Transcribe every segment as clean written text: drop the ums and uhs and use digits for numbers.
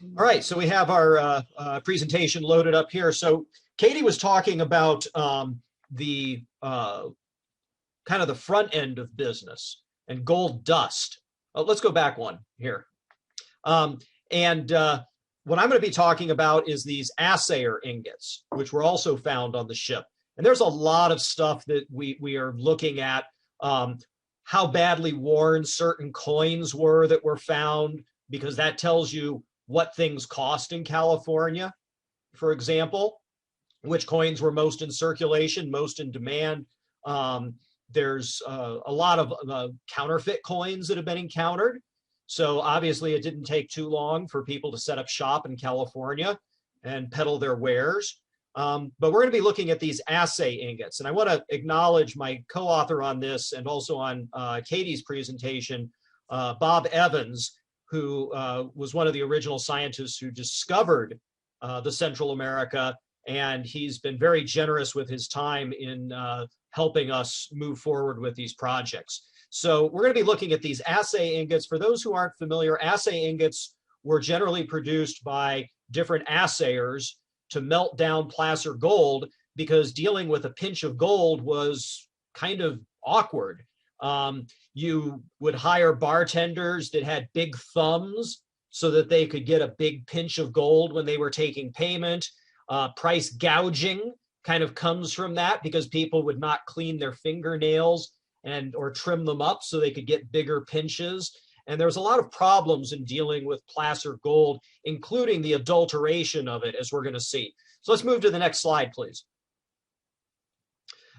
All right, so we have our presentation loaded up here. So Katie was talking about the kind of the front end of business and gold dust. Let's go back one here. And what I'm going to be talking about is these Assayer ingots, which were also found on the ship. And there's a lot of stuff that we are looking at, how badly worn certain coins were that were found, because that tells you what things cost in California, for example, which coins were most in circulation, most in demand. There's a lot of counterfeit coins that have been encountered. So obviously it didn't take too long for people to set up shop in California and peddle their wares. But we're going to be looking at these Assay ingots. And I want to acknowledge my co-author on this and also on Katie's presentation, Bob Evans, who was one of the original scientists who discovered the Central America. And he's been very generous with his time in helping us move forward with these projects. So we're going to be looking at these assay ingots. For those who aren't familiar, assay ingots were generally produced by different assayers to melt down placer gold, because dealing with a pinch of gold was kind of awkward. You would hire bartenders that had big thumbs so that they could get a big pinch of gold when they were taking payment. Price gouging kind of comes from that, because people would not clean their fingernails or trim them up so they could get bigger pinches. And there's a lot of problems in dealing with placer gold, including the adulteration of it, as we're going to see. So let's move to the next slide, please.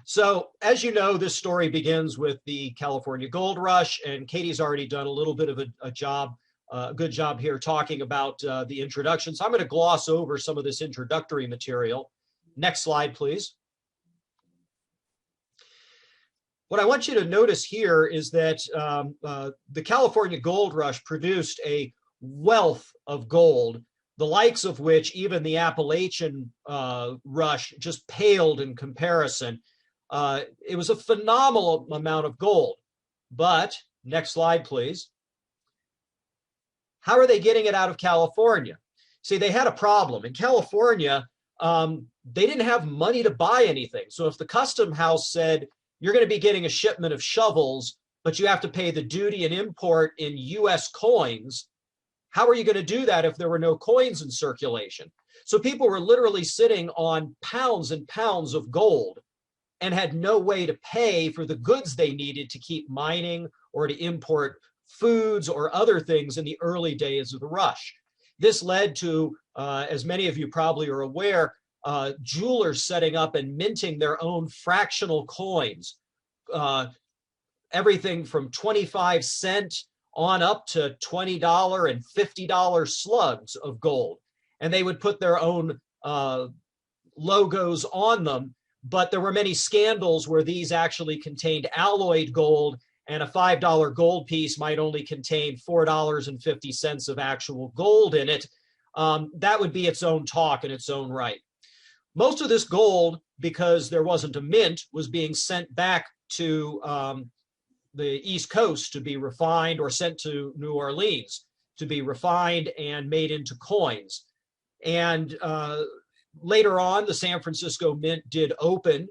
So as you know, this story begins with the California gold rush, and Katie's already done a little bit of a good job here talking about the introduction. So I'm going to gloss over some of this introductory material. Next slide, please. What I want you to notice here is that the California gold rush produced a wealth of gold, the likes of which even the Appalachian rush just paled in comparison. It was a phenomenal amount of gold. But, next slide, please. How are they getting it out of California? See, they had a problem. In California, they didn't have money to buy anything. So if the custom house said, you're going to be getting a shipment of shovels, but you have to pay the duty and import in US coins, how are you going to do that if there were no coins in circulation? So people were literally sitting on pounds and pounds of gold and had no way to pay for the goods they needed to keep mining or to import foods or other things in the early days of the rush. This led to, as many of you probably are aware, jewelers setting up and minting their own fractional coins, everything from 25-cent on up to $20 and $50 slugs of gold. And they would put their own logos on them, but there were many scandals where these actually contained alloyed gold, and a $5 gold piece might only contain $4.50 of actual gold in it. That would be its own talk in its own right. Most of this gold, because there wasn't a mint, was being sent back to the East Coast to be refined, or sent to New Orleans to be refined and made into coins. And later on, the San Francisco Mint did open,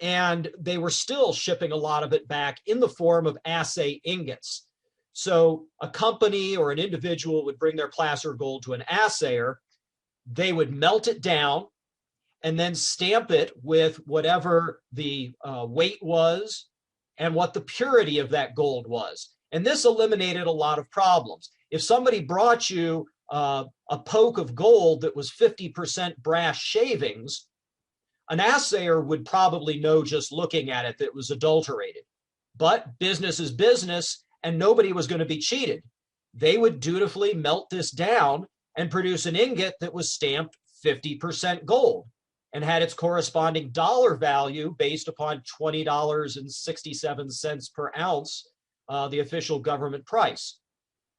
and they were still shipping a lot of it back in the form of assay ingots. So a company or an individual would bring their placer gold to an assayer. They would melt it down and then stamp it with whatever the weight was and what the purity of that gold was. And this eliminated a lot of problems. If somebody brought you a poke of gold that was 50% brass shavings, an assayer would probably know just looking at it that it was adulterated. But business is business, and nobody was going to be cheated. They would dutifully melt this down and produce an ingot that was stamped 50% gold and had its corresponding dollar value based upon $20.67 per ounce, the official government price.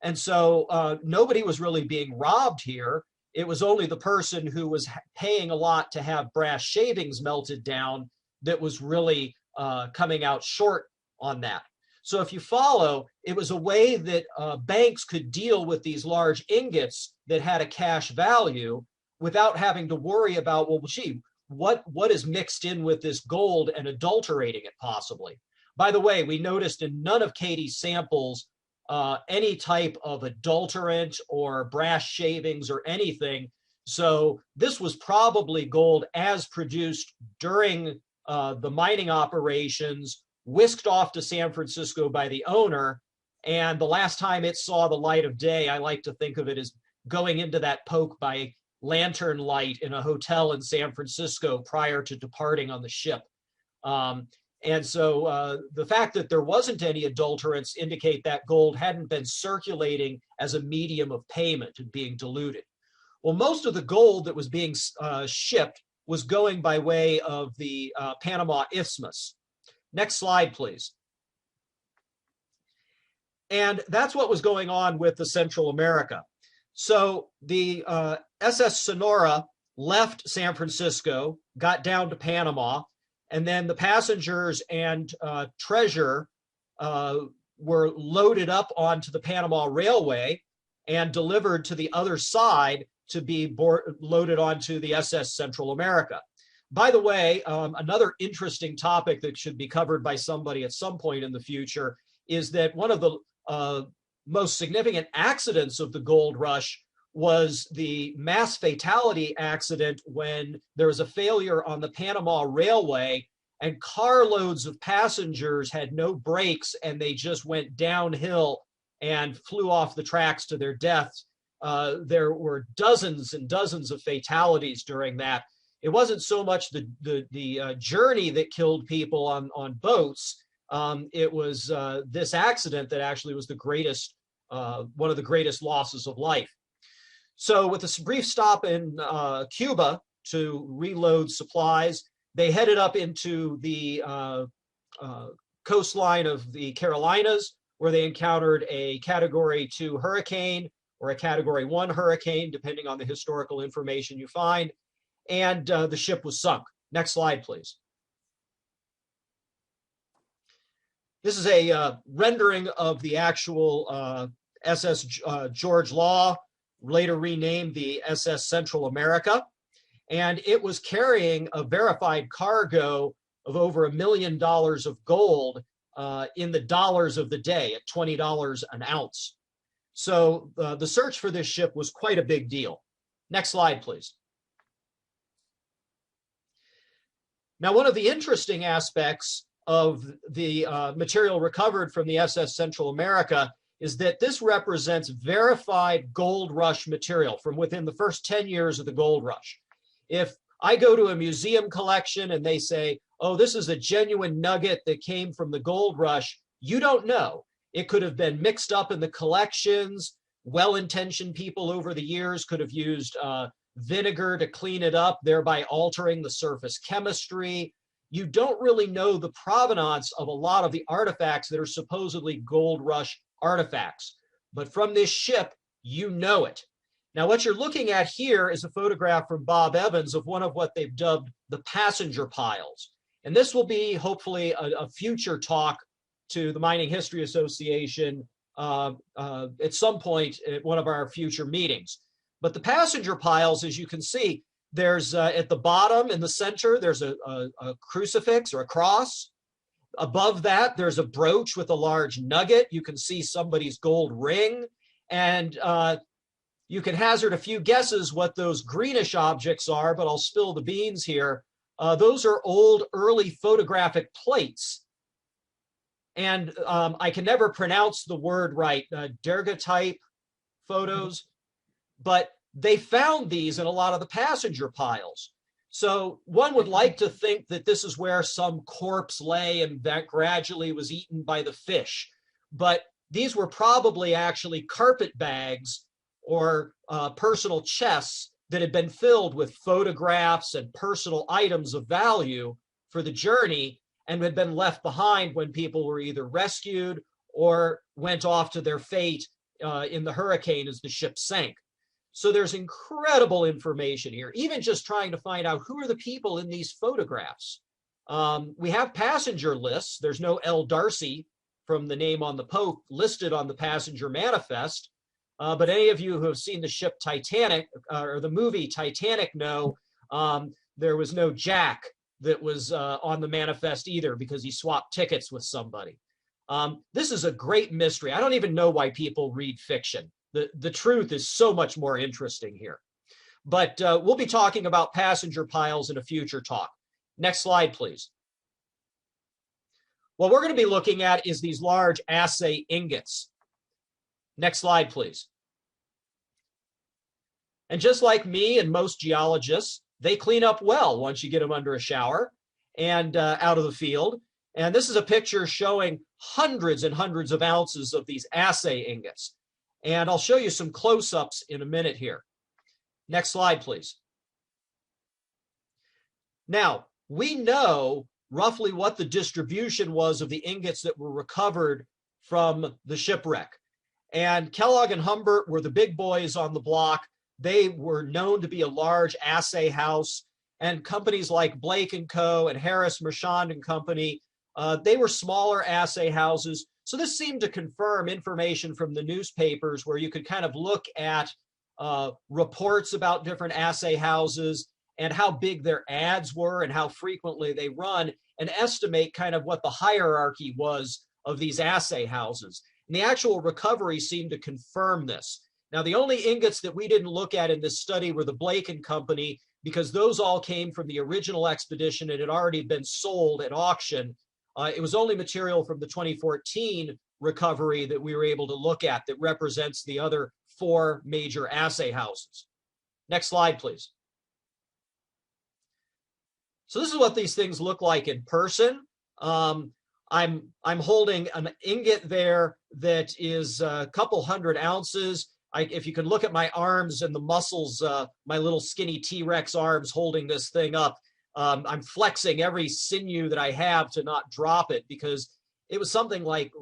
And so nobody was really being robbed here. It was only the person who was paying a lot to have brass shavings melted down that was really coming out short on that. So if you follow, it was a way that banks could deal with these large ingots that had a cash value without having to worry about, well, gee, what is mixed in with this gold and adulterating it possibly. By the way, we noticed in none of Katie's samples any type of adulterant or brass shavings or anything. So this was probably gold as produced during the mining operations, whisked off to San Francisco by the owner. And the last time it saw the light of day, I like to think of it as going into that poke by lantern light in a hotel in San Francisco prior to departing on the ship. And so the fact that there wasn't any adulterants indicate that gold hadn't been circulating as a medium of payment and being diluted. Well, most of the gold that was being shipped was going by way of the Panama Isthmus. Next slide, please. And that's what was going on with the Central America. So the SS Sonora left San Francisco, got down to Panama, and then the passengers and treasure were loaded up onto the Panama Railway and delivered to the other side to be loaded onto the SS Central America. By the way, another interesting topic that should be covered by somebody at some point in the future is that one of the most significant accidents of the gold rush was the mass fatality accident when there was a failure on the Panama Railway and carloads of passengers had no brakes and they just went downhill and flew off the tracks to their deaths. There were dozens and dozens of fatalities during that. It wasn't so much the journey that killed people on boats. It was this accident that actually was the greatest, one of the greatest losses of life. So with a brief stop in Cuba to reload supplies, they headed up into the coastline of the Carolinas, where they encountered a Category 2 hurricane or a Category 1 hurricane, depending on the historical information you find, and the ship was sunk. Next slide, please. This is a rendering of the actual SS George Law, later renamed the SS Central America. And it was carrying a verified cargo of over $1 million of gold in the dollars of the day at $20 an ounce. So the search for this ship was quite a big deal. Next slide, please. Now, one of the interesting aspects of the material recovered from the SS Central America is that this represents verified gold rush material from within the first 10 years of the gold rush. If I go to a museum collection and they say, oh, this is a genuine nugget that came from the gold rush, you don't know. It could have been mixed up in the collections. Well-intentioned people over the years could have used vinegar to clean it up, thereby altering the surface chemistry. You don't really know the provenance of a lot of the artifacts that are supposedly gold rush artifacts. But from this ship, you know it. Now, what you're looking at here is a photograph from Bob Evans of one of what they've dubbed the passenger piles. And this will be hopefully a future talk to the Mining History Association at some point at one of our future meetings. But the passenger piles, as you can see, there's at the bottom in the center, there's a crucifix or a cross. Above that, there's a brooch with a large nugget. You can see somebody's gold ring. And you can hazard a few guesses what those greenish objects are, but I'll spill the beans here. Those are old, early photographic plates. And I can never pronounce the word right, daguerreotype photos, but they found these in a lot of the passenger piles. So one would like to think that this is where some corpse lay and that gradually was eaten by the fish. But these were probably actually carpet bags or personal chests that had been filled with photographs and personal items of value for the journey and had been left behind when people were either rescued or went off to their fate in the hurricane as the ship sank. So there's incredible information here, even just trying to find out who are the people in these photographs. We have passenger lists. There's no L. Darcy from the name on the Pope listed on the passenger manifest. But any of you who have seen the ship Titanic or the movie Titanic know there was no Jack that was on the manifest either, because he swapped tickets with somebody. This is a great mystery. I don't even know why people read fiction. The truth is so much more interesting here. But we'll be talking about passenger piles in a future talk. Next slide, please. What we're going to be looking at is these large assay ingots. Next slide, please. And just like me and most geologists, they clean up well once you get them under a shower and out of the field. And this is a picture showing hundreds and hundreds of ounces of these assay ingots. And I'll show you some close-ups in a minute here. Next slide, please. Now, we know roughly what the distribution was of the ingots that were recovered from the shipwreck. And Kellogg and Humbert were the big boys on the block. They were known to be a large assay house, and companies like Blake & Co. and Harris, Marchand & Company, they were smaller assay houses. So this seemed to confirm information from the newspapers where you could kind of look at reports about different assay houses and how big their ads were and how frequently they run, and estimate kind of what the hierarchy was of these assay houses. And the actual recovery seemed to confirm this. Now, the only ingots that we didn't look at in this study were the Blake & Company, because those all came from the original expedition and had already been sold at auction. It was only material from the 2014 recovery that we were able to look at that represents the other 4 major assay houses. Next slide, please. So this is what these things look like in person. I'm holding an ingot there that is a couple hundred ounces. If you can look at my arms and the muscles, my little skinny T-Rex arms holding this thing up, I'm flexing every sinew that I have to not drop it, because it was something like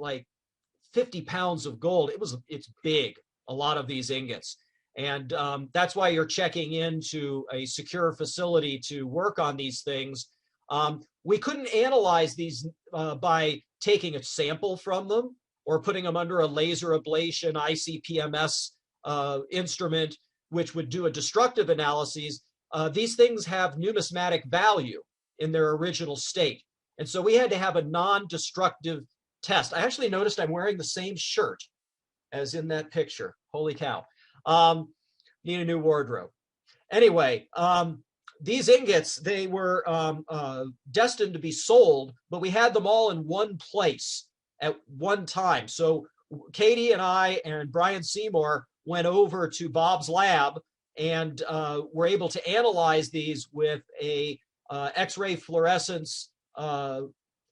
50 pounds of gold. It's big, a lot of these ingots. And that's why you're checking into a secure facility to work on these things. We couldn't analyze these by taking a sample from them or putting them under a laser ablation ICP-MS instrument, which would do a destructive analysis. These things have numismatic value in their original state. And so we had to have a non-destructive test. I actually noticed I'm wearing the same shirt as in that picture. Holy cow. Need a new wardrobe. Anyway, these ingots, they were destined to be sold, but we had them all in one place at one time. So Katie and I and Brian Seymour went over to Bob's lab and were able to analyze these with a X-ray fluorescence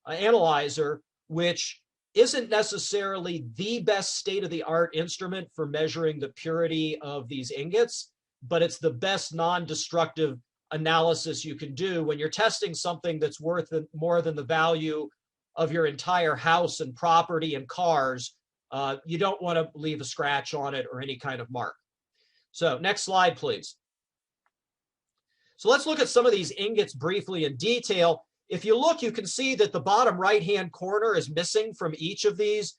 analyzer, which isn't necessarily the best state-of-the-art instrument for measuring the purity of these ingots, but it's the best non-destructive analysis you can do when you're testing something that's worth more than the value of your entire house and property and cars. You don't want to leave a scratch on it or any kind of mark. So next slide, please. So let's look at some of these ingots briefly in detail. If you look, you can see that the bottom right-hand corner is missing from each of these.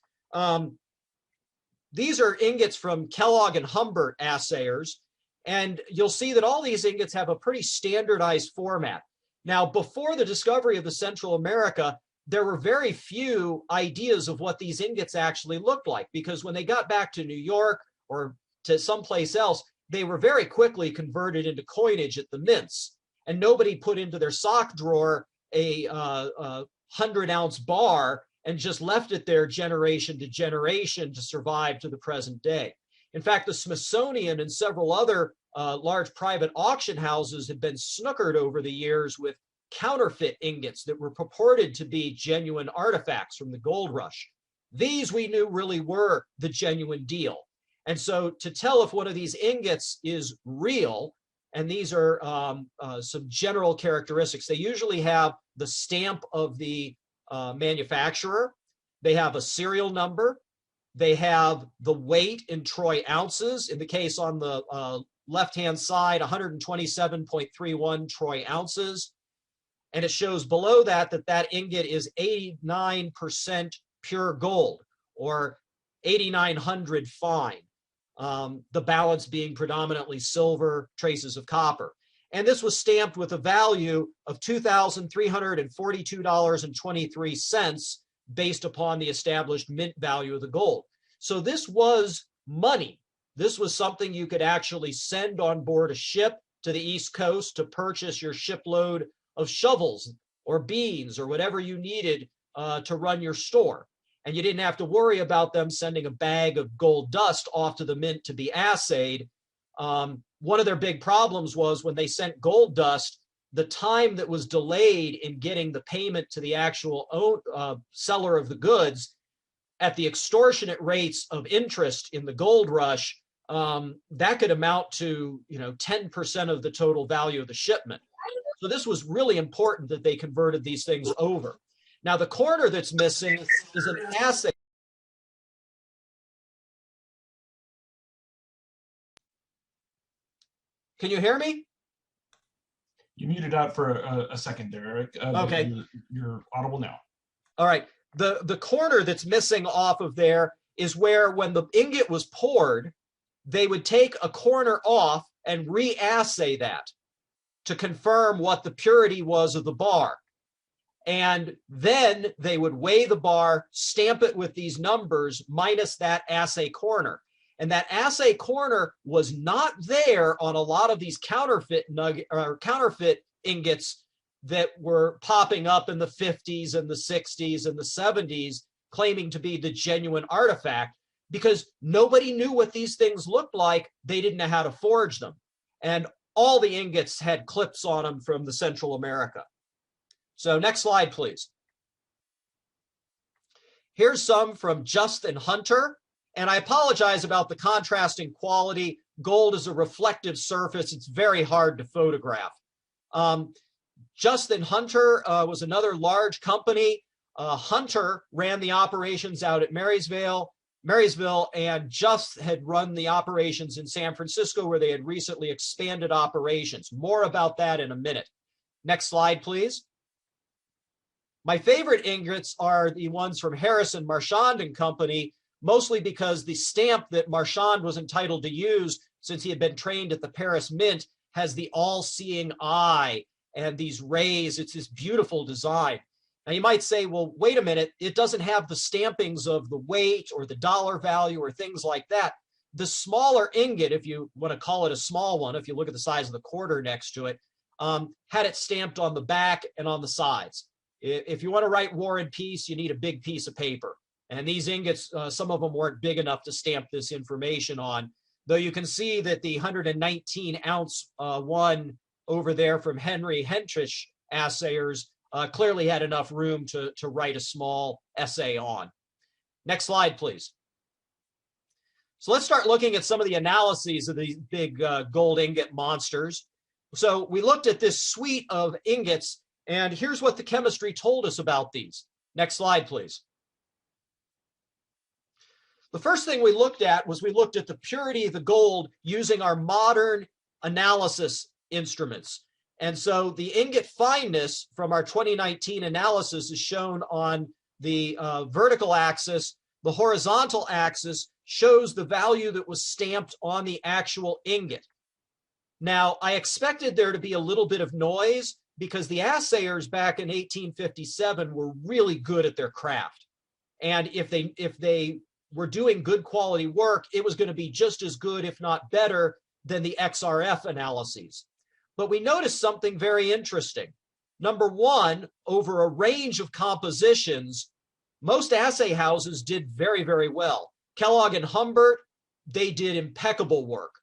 These are ingots from Kellogg and Humbert assayers, and you'll see that all these ingots have a pretty standardized format. Now, before the discovery of the Central America, there were very few ideas of what these ingots actually looked like, because when they got back to New York or to someplace else, they were very quickly converted into coinage at the mints, and nobody put into their sock drawer a 100-ounce bar and just left it there generation to generation to survive to the present day. In fact, the Smithsonian and several other large private auction houses have been snookered over the years with counterfeit ingots that were purported to be genuine artifacts from the gold rush. These we knew really were the genuine deal. And so to tell if one of these ingots is real, and these are some general characteristics. They usually have the stamp of the manufacturer. They have a serial number. They have the weight in troy ounces. In the case on the left-hand side, 127.31 troy ounces. And it shows below that that ingot is 89% pure gold, or 8,900 fine, the balance being predominantly silver, traces of copper. And this was stamped with a value of $2,342.23 based upon the established mint value of the gold. So this was money. This was something you could actually send on board a ship to the East Coast to purchase your shipload of shovels or beans or whatever you needed to run your store. And you didn't have to worry about them sending a bag of gold dust off to the mint to be assayed. One of their big problems was when they sent gold dust, the time that was delayed in getting the payment to the actual seller of the goods at the extortionate rates of interest in the gold rush, that could amount to 10% of the total value of the shipment. So this was really important that they converted these things over. Now the corner that's missing is an assay. Can you hear me? You muted out for a second there, Eric. Okay. You're audible now. All right. The corner that's missing off of there is where, when the ingot was poured, they would take a corner off and re-assay that to confirm what the purity was of the bar. And then they would weigh the bar, stamp it with these numbers minus that assay corner. And that assay corner was not there on a lot of these counterfeit ingots that were popping up in the 50s and the 60s and the 70s, claiming to be the genuine artifact, because nobody knew what these things looked like. They didn't know how to forge them. And all the ingots had clips on them from the Central America. So next slide, please. Here's some from Justin Hunter. And I apologize about the contrasting quality. Gold is a reflective surface. It's very hard to photograph. Justin Hunter was another large company. Hunter ran the operations out at Marysville, and Just had run the operations in San Francisco, where they had recently expanded operations. More about that in a minute. Next slide, please. My favorite ingots are the ones from Harrison, Marchand and Company, mostly because the stamp that Marchand was entitled to use, since he had been trained at the Paris Mint, has the all-seeing eye and these rays. It's this beautiful design. Now you might say, well, wait a minute, it doesn't have the stampings of the weight or the dollar value or things like that. The smaller ingot, if you want to call it a small one, if you look at the size of the quarter next to it, had it stamped on the back and on the sides. If you want to write War and Peace, you need a big piece of paper. And these ingots, some of them weren't big enough to stamp this information on, though you can see that the 119-ounce one over there from Henry Hentsch Assayers clearly had enough room to write a small essay on. Next slide, please. So let's start looking at some of the analyses of these big gold ingot monsters. So we looked at this suite of ingots, and here's what the chemistry told us about these. Next slide, please. The first thing we looked at was we looked at the purity of the gold using our modern analysis instruments. And so the ingot fineness from our 2019 analysis is shown on the vertical axis. The horizontal axis shows the value that was stamped on the actual ingot. Now, I expected there to be a little bit of noise because the assayers back in 1857 were really good at their craft. And if they were doing good quality work, it was going to be just as good, if not better, than the XRF analyses. But we noticed something very interesting. Number one, over a range of compositions, most assay houses did very, very well. Kellogg and Humbert, they did impeccable work.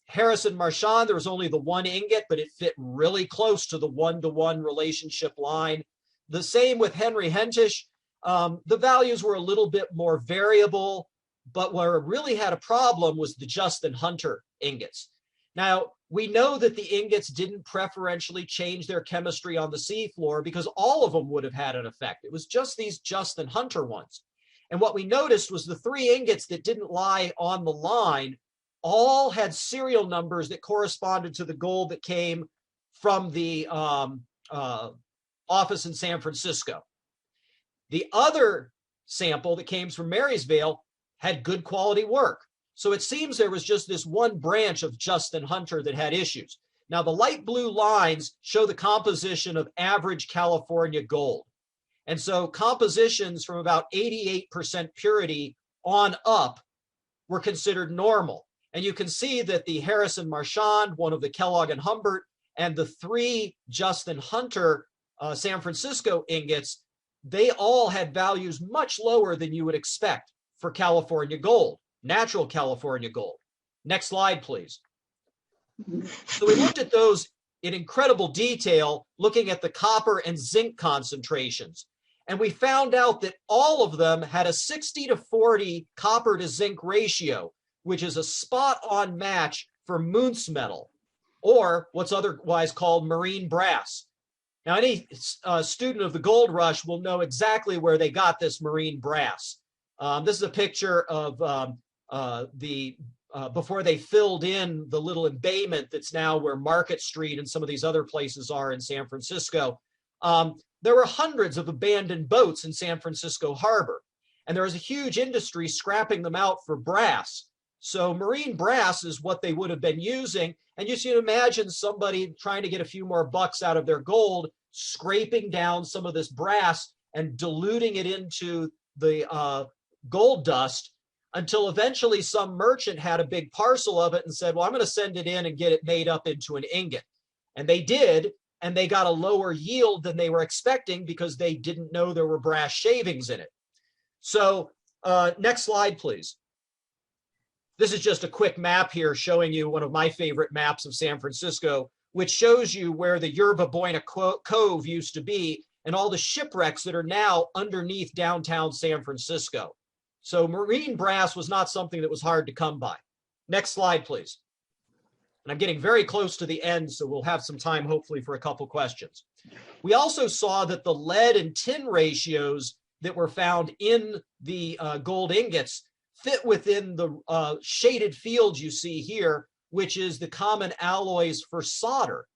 Harrison Marchand, there was only the one ingot, but it fit really close to the one-to-one relationship line. The same with Henry Hentsch. The values were a little bit more variable, but where it really had a problem was the Justin Hunter ingots. Now, we know that the ingots didn't preferentially change their chemistry on the seafloor because all of them would have had an effect. It was just these Justin Hunter ones. And what we noticed was the three ingots that didn't lie on the line all had serial numbers that corresponded to the gold that came from the office in San Francisco. The other sample that came from Marysvale had good quality work. So it seems there was just this one branch of Justin Hunter that had issues. Now, the light blue lines show the composition of average California gold. And so compositions from about 88% purity on up were considered normal. And you can see that the Harrison Marchand, one of the Kellogg and Humbert, and the 3 Justin Hunter San Francisco ingots, they all had values much lower than you would expect for California gold, natural California gold. Next slide, please. So we looked at those in incredible detail, looking at the copper and zinc concentrations. And we found out that all of them had a 60-40 copper to zinc ratio, which is a spot-on match for Muntz metal, or what's otherwise called marine brass. Now, any student of the gold rush will know exactly where they got this marine brass. This is a picture of before they filled in the little embayment that's now where Market Street and some of these other places are in San Francisco. There were hundreds of abandoned boats in San Francisco Harbor, and there was a huge industry scrapping them out for brass. So marine brass is what they would have been using, and you should imagine somebody trying to get a few more bucks out of their gold, scraping down some of this brass and diluting it into the gold dust, until eventually some merchant had a big parcel of it and said, well, I'm going to send it in and get it made up into an ingot. And they did, and they got a lower yield than they were expecting because they didn't know there were brass shavings in it. So next slide, please. This is just a quick map here showing you one of my favorite maps of San Francisco, which shows you where the Yerba Buena Cove used to be and all the shipwrecks that are now underneath downtown San Francisco. So marine brass was not something that was hard to come by. Next slide, please. And I'm getting very close to the end, so we'll have some time, hopefully, for a couple questions. We also saw that the lead and tin ratios that were found in the gold ingots fit within the shaded fields you see here, which is the common alloys for solder.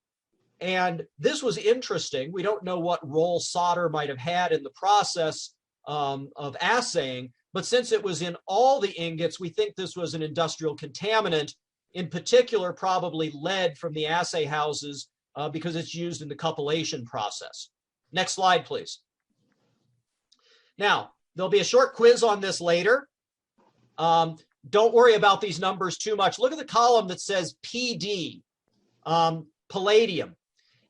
And this was interesting. We don't know what role solder might have had in the process of assaying, but since it was in all the ingots, we think this was an industrial contaminant, in particular, probably lead from the assay houses because it's used in the cupellation process. Next slide, please. Now, there'll be a short quiz on this later. Don't worry about these numbers too much. Look at the column that says PD, palladium.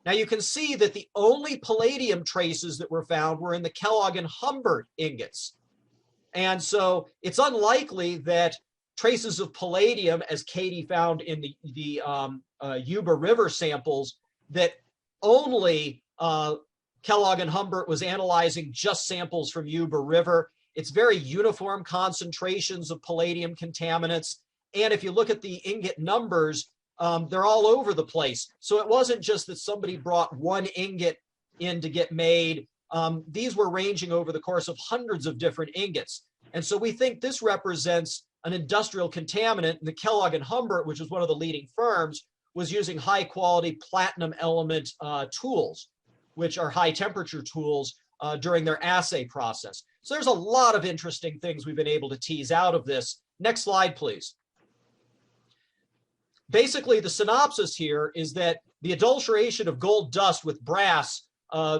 Now you can see that the only palladium traces that were found were in the Kellogg and Humbert ingots. And so it's unlikely that traces of palladium, as Katie found in the Yuba River samples, that only Kellogg and Humbert was analyzing just samples from Yuba River. It's very uniform concentrations of palladium contaminants. And if you look at the ingot numbers, they're all over the place. So it wasn't just that somebody brought one ingot in to get made. These were ranging over the course of hundreds of different ingots. And so we think this represents an industrial contaminant. The Kellogg and Humbert, which is one of the leading firms, was using high quality platinum element tools, which are high temperature tools during their assay process. So there's a lot of interesting things we've been able to tease out of this. Next slide, please. Basically, the synopsis here is that the adulteration of gold dust with brass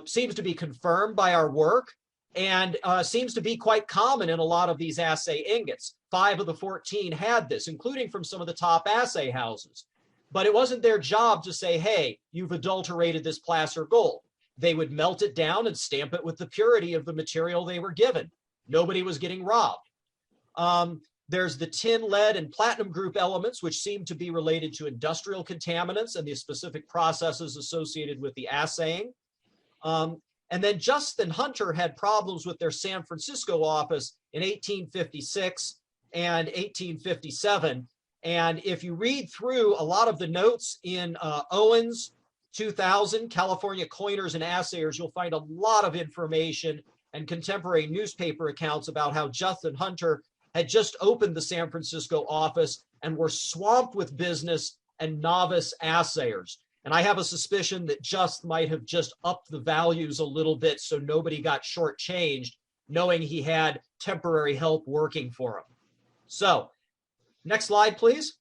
seems to be confirmed by our work and seems to be quite common in a lot of these assay ingots. 5 of the 14 had this, including from some of the top assay houses. But it wasn't their job to say, hey, you've adulterated this placer gold. They would melt it down and stamp it with the purity of the material they were given. Nobody was getting robbed. There's the tin, lead, and platinum group elements, which seem to be related to industrial contaminants and the specific processes associated with the assaying. And then Justin Hunter had problems with their San Francisco office in 1856 and 1857. And if you read through a lot of the notes in Owens' 2000, California Coiners and Assayers, you'll find a lot of information and contemporary newspaper accounts about how Justin Hunter had just opened the San Francisco office and were swamped with business and novice assayers. And I have a suspicion that Just might have just upped the values a little bit so nobody got shortchanged knowing he had temporary help working for him. So next slide, please.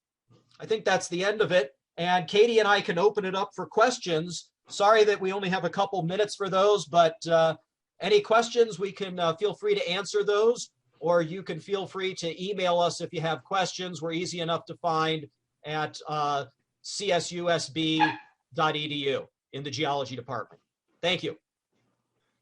I think that's the end of it. And Katie and I can open it up for questions. Sorry that we only have a couple minutes for those, but any questions, we can feel free to answer those, or you can feel free to email us if you have questions. We're easy enough to find at csusb.edu in the geology department. Thank you.